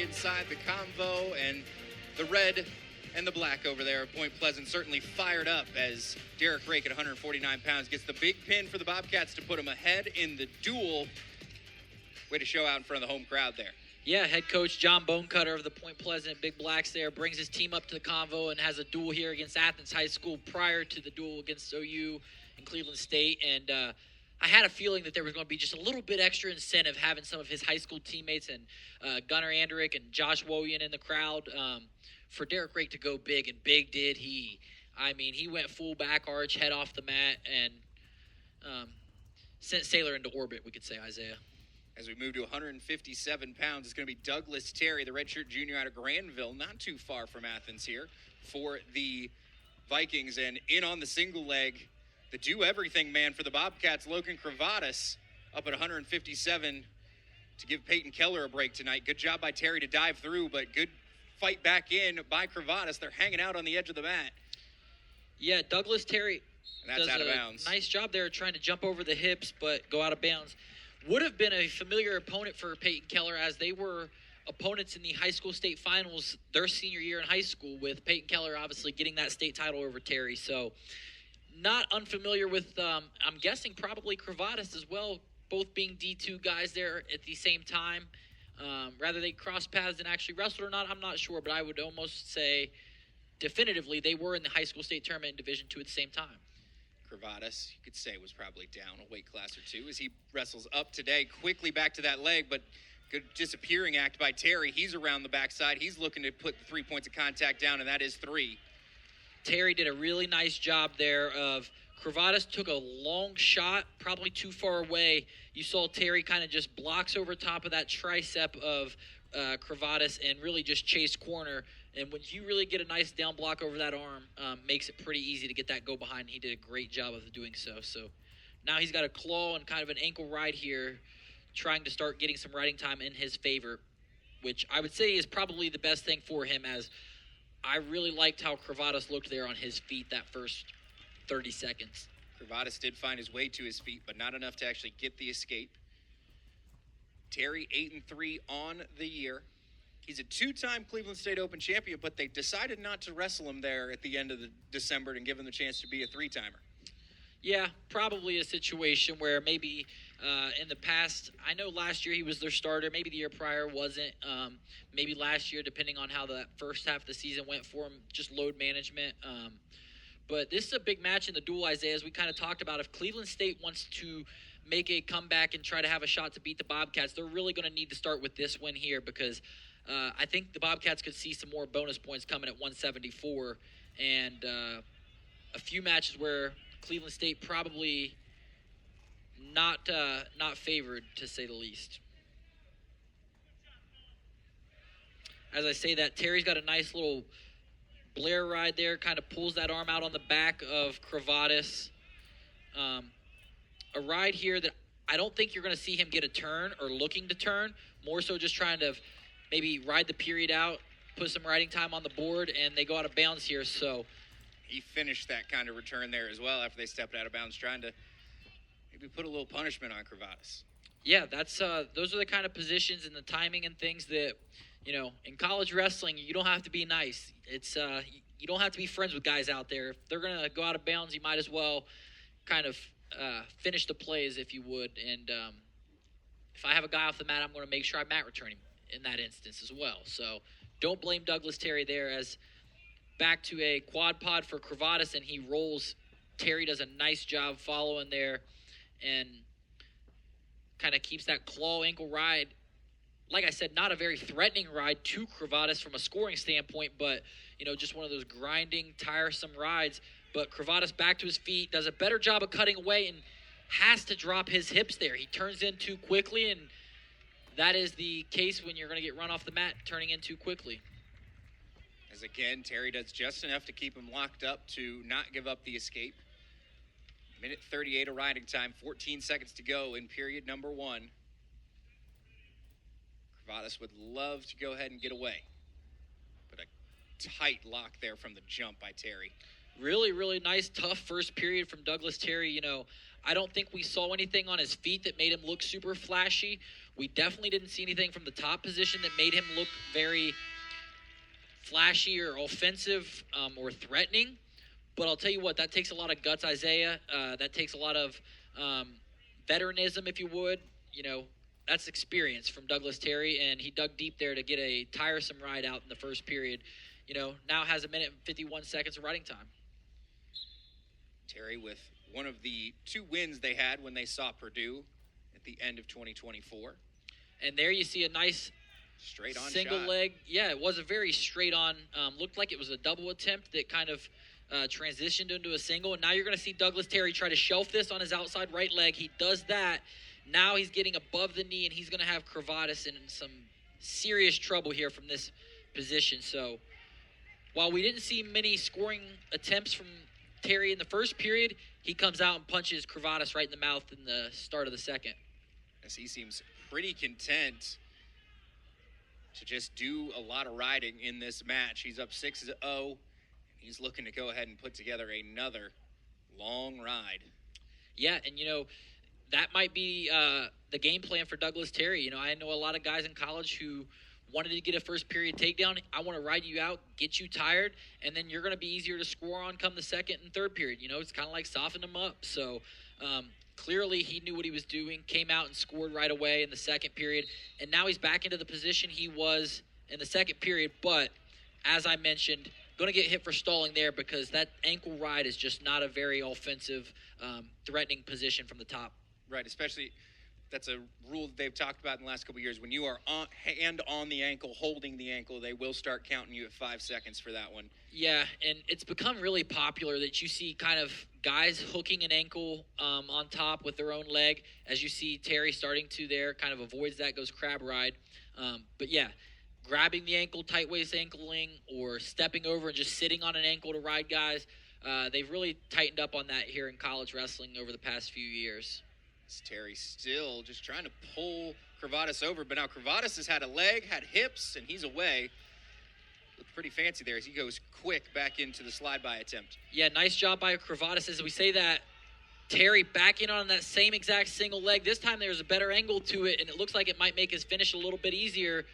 inside the convo, and the red and the black over there at Point Pleasant certainly fired up as Derek Rake at 149 pounds gets the big pin for the Bobcats to put him ahead in the duel. Way to show out in front of the home crowd there. Yeah, head coach John Bonecutter of the Point Pleasant Big Blacks there brings his team up to the convo and has a duel here against Athens High School prior to the duel against OU and Cleveland State. And I had a feeling that there was going to be just a little bit extra incentive having some of his high school teammates and Gunnar Andrick and Josh Woyan in the crowd for Derek Rake to go big, and big did he. I mean, he went full back arch, head off the mat, and sent Sailor into orbit, we could say, Isaiah. As we move to 157 pounds, it's going to be Douglas Terry, the redshirt junior out of Granville, not too far from Athens here, for the Vikings. And in on the single leg, the do-everything man for the Bobcats, Logan Cravatas, up at 157 to give Peyton Keller a break tonight. Good job by Terry to dive through, but good fight back in by Cravatas. They're hanging out on the edge of the mat. Yeah, Douglas Terry does out of bounds. Nice job there trying to jump over the hips but go out of bounds. Would have been a familiar opponent for Peyton Keller, as they were opponents in the high school state finals their senior year in high school, with Peyton Keller obviously getting that state title over Terry. So not unfamiliar with, I'm guessing, probably Cravatas as well, both being D2 guys there at the same time. Rather they crossed paths and actually wrestled or not, I'm not sure, but I would almost say definitively they were in the high school state tournament in Division II at the same time. Cravatas, you could say, was probably down a weight class or two as he wrestles up today. Quickly back to that leg, but good disappearing act by Terry. He's around the backside. He's looking to put the 3 points of contact down, and that is 3. Terry did a really nice job there of Cravatas took a long shot, probably too far away. You saw Terry kind of just blocks over top of that tricep of Cravatas and really just chased corner. And when you really get a nice down block over that arm, makes it pretty easy to get that go behind. He did a great job of doing so. So now he's got a claw and kind of an ankle ride here, trying to start getting some riding time in his favor, which I would say is probably the best thing for him, as I really liked how Cravatas looked there on his feet that first 30 seconds. Cravatas did find his way to his feet, but not enough to actually get the escape. Terry 8-3 on the year. He's a 2-time Cleveland State Open champion, but they decided not to wrestle him there at the end of December and give him the chance to be a 3-timer. Yeah, probably a situation where maybe in the past, I know last year he was their starter. Maybe the year prior wasn't. Maybe last year, depending on how the first half of the season went for him, just load management. But this is a big match in the duel, Isaiah, as we kind of talked about. If Cleveland State wants to make a comeback and try to have a shot to beat the Bobcats, they're really going to need to start with this win here, because I think the Bobcats could see some more bonus points coming at 174, and a few matches where Cleveland State probably not favored, to say the least. As I say that, Terry's got a nice little Blair ride there, kind of pulls that arm out on the back of Cravatas. A ride here that I don't think you're going to see him get a turn or looking to turn, more so just trying to maybe ride the period out, put some riding time on the board, and they go out of bounds here. So he finished that kind of return there as well after they stepped out of bounds, trying to maybe put a little punishment on Cravatas. Yeah, that's those are the kind of positions and the timing and things that, you know, in college wrestling, you don't have to be nice. It's you don't have to be friends with guys out there. If they're going to go out of bounds, you might as well kind of finish the play as if you would. And if I have a guy off the mat, I'm going to make sure I mat return him in that instance as well. So don't blame Douglas Terry there, as back to a quad pod for Cravatas, and he rolls. Terry does a nice job following there and kind of keeps that claw ankle ride. Like I said, not a very threatening ride to Cravatas from a scoring standpoint, but, you know, just one of those grinding, tiresome rides. But Cravatas back to his feet, does a better job of cutting away, and has to drop his hips there. He turns in too quickly, and that is the case when you're going to get run off the mat, turning in too quickly. As again, Terry does just enough to keep him locked up to not give up the escape. Minute 38 of riding time, 14 seconds to go in period number 1. Cravatas would love to go ahead and get away, but a tight lock there from the jump by Terry. Really, really nice, tough first period from Douglas Terry. You know, I don't think we saw anything on his feet that made him look super flashy. We definitely didn't see anything from the top position that made him look very flashy or offensive or threatening. But I'll tell you what, that takes a lot of guts, Isaiah. That takes a lot of veteranism, if you would. That's experience from Douglas Terry, and he dug deep there to get a tiresome ride out in the first period. Now has 1 minute and 51 seconds of riding time. Terry with one of the 2 wins they had when they saw Purdue at the end of 2024. And there you see a nice straight-on single shot. leg. Yeah, it was a very straight-on. Looked like it was a double attempt that kind of transitioned into a single. And now you're going to see Douglas Terry try to shelf this on his outside right leg. He does that. Now he's getting above the knee, and he's going to have Cravatas in some serious trouble here from this position. So while we didn't see many scoring attempts from Terry in the first period, he comes out and punches Cravatas right in the mouth in the start of the second. As he seems pretty content to just do a lot of riding in this match. He's up 6-0. He's looking to go ahead and put together another long ride. Yeah, and that might be the game plan for Douglas Terry. I know a lot of guys in college who wanted to get a first period takedown. I want to ride you out, get you tired, and then you're going to be easier to score on come the second and third period. It's kind of like soften them up. So clearly he knew what he was doing, came out and scored right away in the second period, and now he's back into the position he was in the second period. But as I mentioned, going to get hit for stalling there because that ankle ride is just not a very offensive, threatening position from the top. Right, especially that's a rule that they've talked about in the last couple of years. When you are hand on the ankle, holding the ankle, they will start counting you at 5 seconds for that one. Yeah, and it's become really popular that you see kind of guys hooking an ankle on top with their own leg. As you see Terry starting to there, kind of avoids that, goes crab ride. But yeah, grabbing the ankle, tight waist ankling, or stepping over and just sitting on an ankle to ride guys. They've really tightened up on that here in college wrestling over the past few years. Terry still just trying to pull Cravatas over, but now Cravatas has had a leg, had hips, and he's away. Looked pretty fancy there as he goes quick back into the slide-by attempt. Yeah, nice job by Cravatas. As we say that, Terry back in on that same exact single leg. This time there's a better angle to it, and it looks like it might make his finish a little bit easier.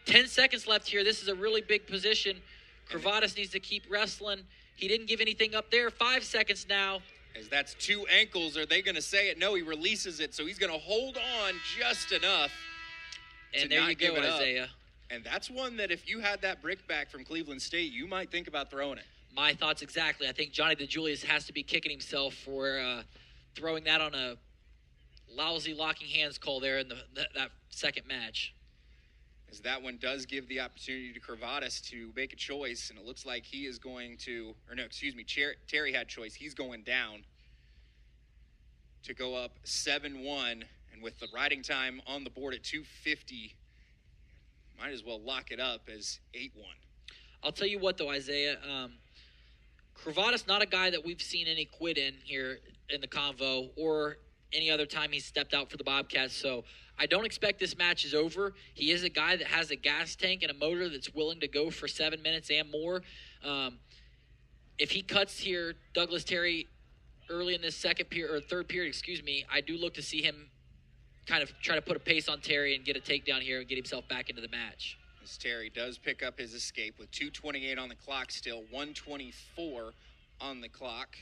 10 seconds left here. This is a really big position. Cravatas needs to keep wrestling. He didn't give anything up there. 5 seconds now. As that's 2 ankles, are they going to say it? No, he releases it, so he's going to hold on just enough. And there you go, Isaiah. And that's one that if you had that brick back from Cleveland State, you might think about throwing it. My thoughts exactly. I think Johnny DeJulius has to be kicking himself for throwing that on a lousy locking hands call there in that second match. As that one does give the opportunity to Cravatas to make a choice, and it looks like he is going to, Terry had choice. He's going down to go up 7-1, and with the riding time on the board at 2:50, might as well lock it up as 8-1. I'll tell you what, though, Isaiah, Cravatas not a guy that we've seen any quit in here in the convo or any other time he's stepped out for the Bobcats, so I don't expect this match is over. He is a guy that has a gas tank and a motor that's willing to go for 7 minutes and more. If he cuts here, Douglas Terry, early in this third period, I do look to see him kind of try to put a pace on Terry and get a takedown here and get himself back into the match. As Terry does pick up his escape with 2:28 on the clock still, 1:24 on the clock.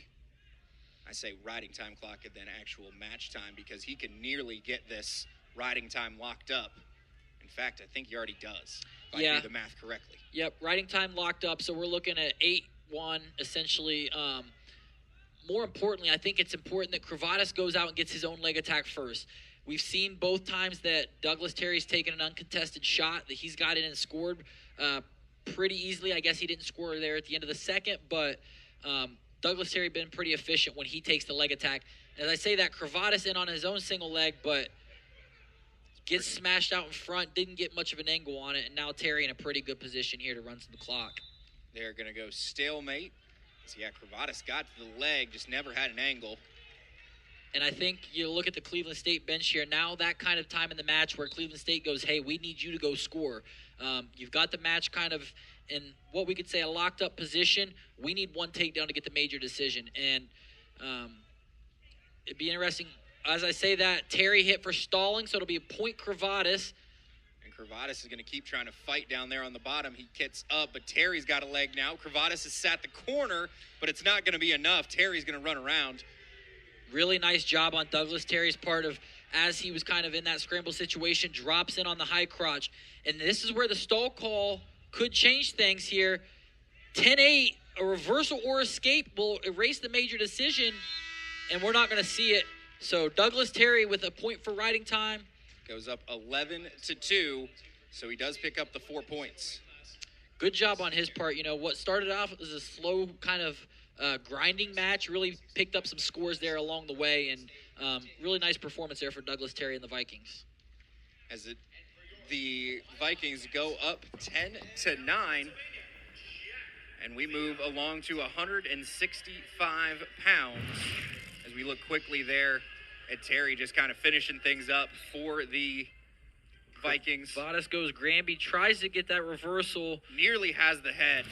I say riding time clock and then actual match time because he can nearly get this riding time locked up. In fact, I think he already does, if I do the math correctly. Yep, riding time locked up, so we're looking at 8-1, essentially. More importantly, I think it's important that Cravatas goes out and gets his own leg attack first. We've seen both times that Douglas Terry's taken an uncontested shot, that he's got it and scored pretty easily. I guess he didn't score there at the end of the second, but Douglas Terry been pretty efficient when he takes the leg attack. As I say that, Cravatas in on his own single leg, but gets smashed out in front, didn't get much of an angle on it, and now Terry in a pretty good position here to run to the clock. They're going to go stalemate. So, Cravatas got to the leg, just never had an angle. And I think you look at the Cleveland State bench here, now that kind of time in the match where Cleveland State goes, hey, we need you to go score. You've got the match kind of in what we could say a locked-up position. We need one takedown to get the major decision. And it'd be interesting as I say that, Terry hit for stalling, so it'll be a point Cravatas. And Cravatas is going to keep trying to fight down there on the bottom. He gets up, but Terry's got a leg now. Cravatas has sat the corner, but it's not going to be enough. Terry's going to run around. Really nice job on Douglas Terry's part of, as he was kind of in that scramble situation, drops in on the high crotch. And this is where the stall call could change things here. 10-8, a reversal or escape will erase the major decision, and we're not going to see it. So Douglas Terry with a point for riding time. Goes up 11-2, so he does pick up the 4 points. Good job on his part. You know, what started off as a slow kind of grinding match really picked up some scores there along the way, and really nice performance there for Douglas Terry and the Vikings. As the Vikings go up 10-9, and we move along to 165 pounds as we look quickly there at Terry just kind of finishing things up for the Vikings. Cravatas goes Granby, tries to get that reversal. Nearly has the head.